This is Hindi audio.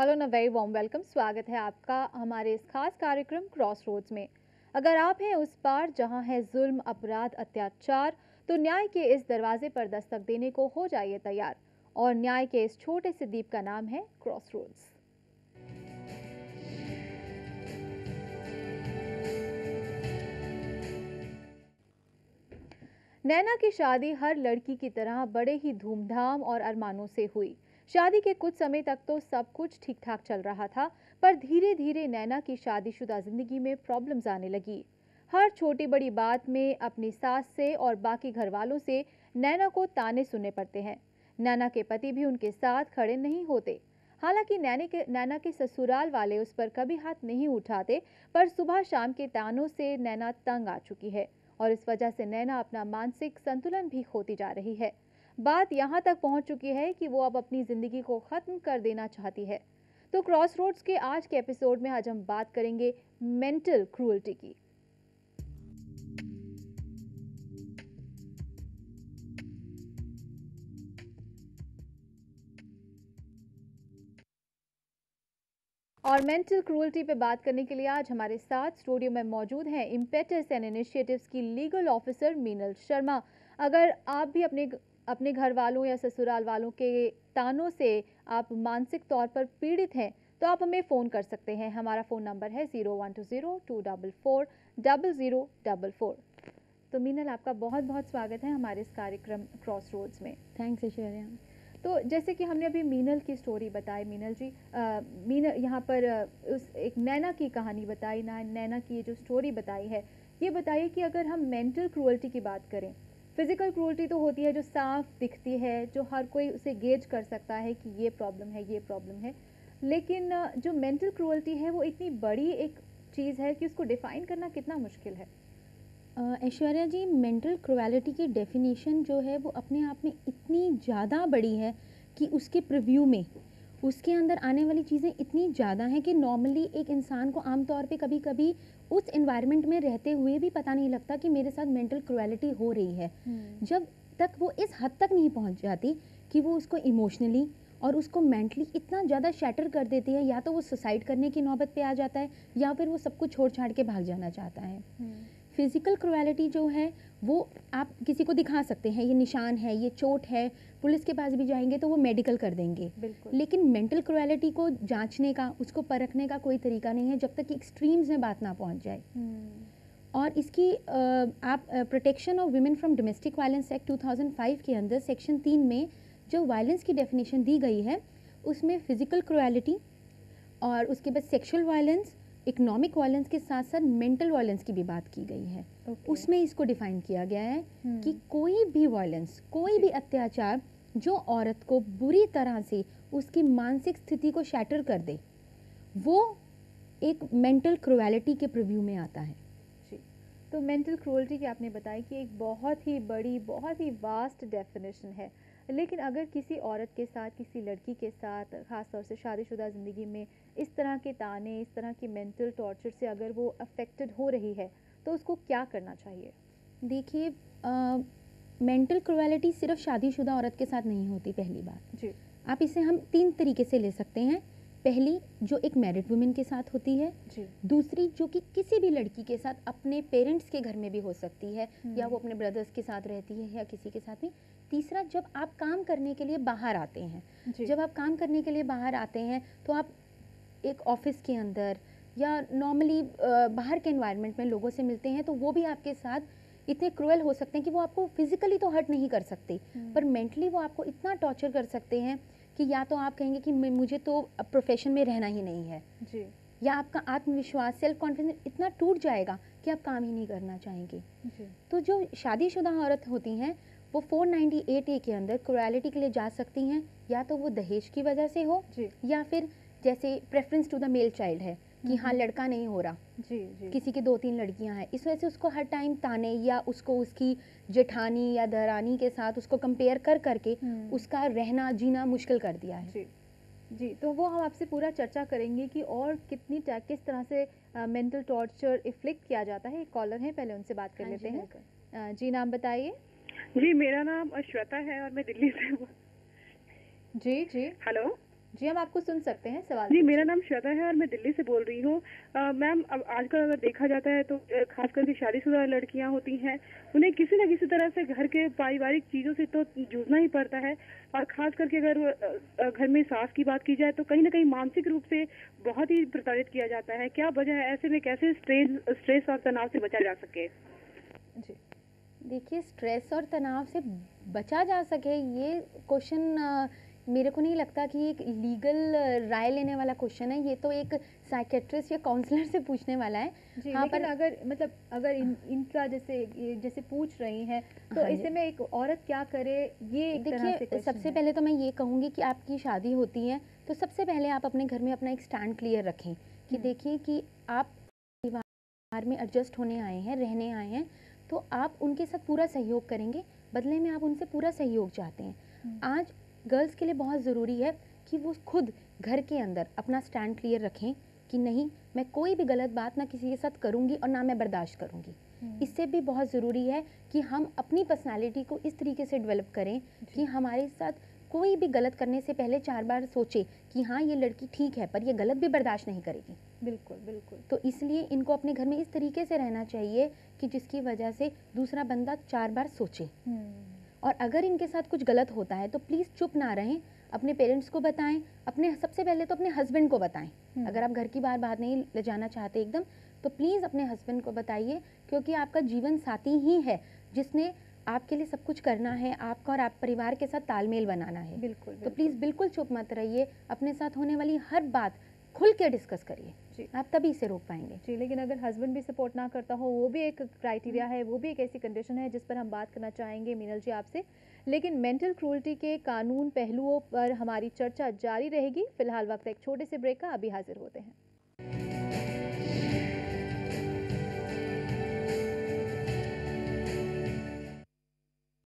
हेलो ना, वेरी वार्म वेलकम। स्वागत है आपका हमारे इस खास कार्यक्रम क्रॉस रोड्स में। अगर आप हैं उस पार जहां है जुल्म, अपराध, अत्याचार, तो न्याय के इस दरवाजे पर दस्तक देने को हो जाइए तैयार। और न्याय के इस छोटे से द्वीप का नाम है क्रॉस रोड्स। नैना की शादी हर लड़की की तरह बड़े ही धूमधाम और अरमानों से हुई। शादी के कुछ समय तक तो सब कुछ ठीक ठाक चल रहा था, पर धीरे धीरे नैना की शादीशुदा जिंदगी में प्रॉब्लम्स आने लगी। हर छोटी बड़ी बात में अपनी सास से और बाकी घर वालों से नैना को ताने सुनने पड़ते हैं। नैना के पति भी उनके साथ खड़े नहीं होते। हालांकि नैना के ससुराल वाले उस पर कभी हाथ नहीं उठाते, पर सुबह शाम के तानों से नैना तंग आ चुकी है और इस वजह से नैना अपना मानसिक संतुलन भी खोती जा रही है। बात यहाँ तक पहुंच चुकी है कि वो अब अपनी जिंदगी को खत्म कर देना चाहती है। तो क्रॉस रोड्स के आज के एपिसोड में आज हम बात करेंगे मेंटल क्रूअल्टी की। और मेंटल क्रूअल्टी पे बात करने के लिए आज हमारे साथ स्टूडियो में मौजूद हैं इम्पेटस एंड इनिशिएटिव्स की लीगल ऑफिसर मीनल शर्मा। अगर आप भी अपने घर वालों या ससुराल वालों के तानों से आप मानसिक तौर पर पीड़ित हैं, तो आप हमें फ़ोन कर सकते हैं। हमारा फ़ोन नंबर है 0120-244-0044। तो मीनल, आपका बहुत बहुत स्वागत है हमारे इस कार्यक्रम क्रॉस रोड्स में। थैंक्स ऐश्वर्या। तो जैसे कि हमने अभी मीनल की स्टोरी बताई, मीनल जी, मीनल यहाँ पर उस एक नैना की कहानी बताई ना, नैना की ये जो स्टोरी बताई है, ये बताइए कि अगर हम मेंटल क्रूअल्टी की बात करें, फिजिकल क्रूअल्टी तो होती है जो साफ दिखती है, जो हर कोई उसे गेज कर सकता है कि ये प्रॉब्लम है, ये प्रॉब्लम है। लेकिन जो मेंटल क्रूअल्टी है वो इतनी बड़ी एक चीज़ है कि उसको डिफाइन करना कितना मुश्किल है। ऐश्वर्या जी, मेंटल क्रुएलिटी की डेफिनेशन जो है वो अपने आप में इतनी ज़्यादा बड़ी है कि उसके प्रिव्यू में उसके अंदर आने वाली चीज़ें इतनी ज़्यादा हैं कि नॉर्मली एक इंसान को आमतौर पे कभी कभी उस एनवायरनमेंट में रहते हुए भी पता नहीं लगता कि मेरे साथ मेंटल क्रुएलिटी हो रही है, जब तक वो इस हद तक नहीं पहुंच जाती कि वो उसको इमोशनली और उसको मेंटली इतना ज़्यादा शैटर कर देती है, या तो वो सुसाइड करने की नौबत पे आ जाता है या फिर वो सब कुछ छोड़ छाड़ के भाग जाना चाहता है। फिजिकल क्रुएलिटी जो है वो आप किसी को दिखा सकते हैं, ये निशान है, ये चोट है, पुलिस के पास भी जाएंगे तो वो मेडिकल कर देंगे। लेकिन मेंटल क्रुएलिटी को जांचने का, उसको परखने का कोई तरीका नहीं है जब तक कि एक्सट्रीम्स में बात ना पहुंच जाए। और इसकी आप protection of women from domestic violence act 2005 के अंदर सेक्शन 3 में जो वायलेंस की डेफिनेशन दी गई है, उसमें फिजिकल क्रुएलिटी और उसके बाद सेक्सुअल वायलेंस, इकोनॉमिक वायलेंस के साथ साथ मेंटल वायलेंस की भी बात की गई है। उसमें इसको डिफाइन किया गया है कि कोई भी वायलेंस, कोई भी अत्याचार जो औरत को बुरी तरह से उसकी मानसिक स्थिति को शैटर कर दे, वो एक मेंटल क्रुएलिटी के प्रिव्यू में आता है। तो मेंटल क्रूअल्टी की आपने बताया कि एक बहुत ही बड़ी, बहुत ही वास्ट डेफिनेशन है। लेकिन अगर किसी औरत के साथ, किसी लड़की के साथ, ख़ास तौर से शादीशुदा ज़िंदगी में इस तरह के ताने, इस तरह की मेंटल टॉर्चर से अगर वो अफेक्टेड हो रही है, तो उसको क्या करना चाहिए? देखिए, मेंटल क्रुएलिटी सिर्फ शादीशुदा औरत के साथ नहीं होती। पहली बात जी, आप इसे हम 3 तरीके से ले सकते हैं। पहली जो एक मैरिड वुमेन के साथ होती है, जी, दूसरी जो कि किसी भी लड़की के साथ अपने पेरेंट्स के घर में भी हो सकती है, या वो अपने ब्रदर्स के साथ रहती है या किसी के साथ भी। तीसरा, जब आप काम करने के लिए बाहर आते हैं, जब आप काम करने के लिए बाहर आते हैं तो आप एक ऑफिस के अंदर या नॉर्मली बाहर के एनवायरनमेंट में लोगों से मिलते हैं, तो वो भी आपके साथ इतने क्रूएल हो सकते हैं कि वो आपको फिजिकली तो हर्ट नहीं कर सकते, पर मेंटली वो आपको इतना टॉर्चर कर सकते हैं कि या तो आप कहेंगे कि मुझे तो प्रोफेशन में रहना ही नहीं है, जी, या आपका आत्मविश्वास, सेल्फ कॉन्फिडेंस इतना टूट जाएगा कि आप काम ही नहीं करना चाहेंगे। जी, तो जो शादीशुदा औरत होती हैं वो 498A के अंदर क्रुएलिटी के लिए जा सकती हैं, या तो वो दहेज की वजह से हो, या फिर जैसे preference to the male child है कि हाँ लड़का नहीं हो रहा, जी, जी, किसी की 2-3 लड़कियां हैं, इस वजह से उसको हर टाइम ताने या उसको उसकी जेठानी या दरानी के साथ उसको कंपेयर कर करके उसका रहना जीना मुश्किल कर दिया है। जी, जी। तो वो हम आपसे पूरा चर्चा करेंगे कि और किस तरह से मेंटल टॉर्चर इफ्लिक्ट किया जाता है। एक कॉलर है, पहले उनसे बात कर लेते हैं। जी, नाम बताइए। जी, मेरा नाम श्वेता है और मैं दिल्ली से हूँ। जी, जी। हेलो। जी, हम आपको सुन सकते हैं, सवाल जी, मेरा पूछिए। नाम श्वेता है और मैं दिल्ली से बोल रही हूँ। मैम, अब आजकल अगर देखा जाता है तो ख़ास करके शादीशुदा लड़कियाँ होती हैं, उन्हें किसी न किसी तरह से घर के पारिवारिक चीज़ों से तो जूझना ही पड़ता है। और ख़ास करके अगर घर में सास की बात की जाए तो कहीं न कहीं मानसिक रूप से बहुत ही प्रताड़ित किया जाता है। क्या वजह है? ऐसे में कैसे स्ट्रेस और तनाव से बचा जा सके? जी। देखिए, स्ट्रेस और तनाव से बचा जा सके, ये क्वेश्चन मेरे को नहीं लगता कि एक लीगल राय लेने वाला क्वेश्चन है। ये तो एक साइकेट्रिस्ट या काउंसलर से पूछने वाला है। जी, हाँ, लेकिन पर अगर मतलब अगर इनका जैसे पूछ रही हैं, तो हाँ ऐसे जी। में एक औरत क्या करे, ये एक तरह से देखिए, क्वेश्चन सबसे है। पहले तो मैं ये कहूँगी कि आपकी शादी होती है, तो सबसे पहले आप अपने घर में अपना एक स्टैंड क्लियर रखें कि हुँ, देखिए कि आप परिवार में एडजस्ट होने आए हैं, रहने आए हैं, तो आप उनके साथ पूरा सहयोग करेंगे, बदले में आप उनसे पूरा सहयोग चाहते हैं। हुँ, आज गर्ल्स के लिए बहुत ज़रूरी है कि वो खुद घर के अंदर अपना स्टैंड क्लियर रखें कि नहीं, मैं कोई भी गलत बात ना किसी के साथ करूँगी और ना मैं बर्दाश्त करूँगी। हुँ, इससे भी बहुत ज़रूरी है कि हम अपनी पर्सनैलिटी को इस तरीके से डेवलप करें कि जी, हमारे साथ कोई भी गलत करने से पहले 4 बार सोचे कि हाँ, ये लड़की ठीक है, पर ये गलत भी बर्दाश्त नहीं करेगी। बिल्कुल, बिल्कुल। तो इसलिए इनको अपने घर में इस तरीके से रहना चाहिए कि जिसकी वजह से दूसरा बंदा 4 बार सोचे। हुँ, और अगर इनके साथ कुछ गलत होता है तो प्लीज़ चुप ना रहें, अपने पेरेंट्स को बताएं, अपने सबसे पहले तो अपने हस्बैंड को बताएं। हुँ, अगर आप घर की बात नहीं ले जाना चाहते एकदम, तो प्लीज़ अपने हस्बैंड को बताइए, क्योंकि आपका जीवन साथी ही है जिसने आपके लिए सब कुछ करना है, आपका और आप परिवार के साथ तालमेल बनाना है। बिल्कुल, तो बिल्कुल। प्लीज़ बिल्कुल चुप मत रहिए, अपने साथ होने वाली हर बात खुल के डिस्कस करिए, जी, आप तभी इसे रोक पाएंगे। जी, लेकिन अगर हस्बैंड भी सपोर्ट ना करता हो, वो भी एक क्राइटेरिया है, वो भी एक ऐसी कंडीशन है जिस पर हम बात करना चाहेंगे मीनल जी आपसे। लेकिन मेंटल क्रूरटी के कानून पहलुओं पर हमारी चर्चा जारी रहेगी। फिलहाल वक्त एक छोटे से ब्रेक का, अभी हाजिर होते हैं।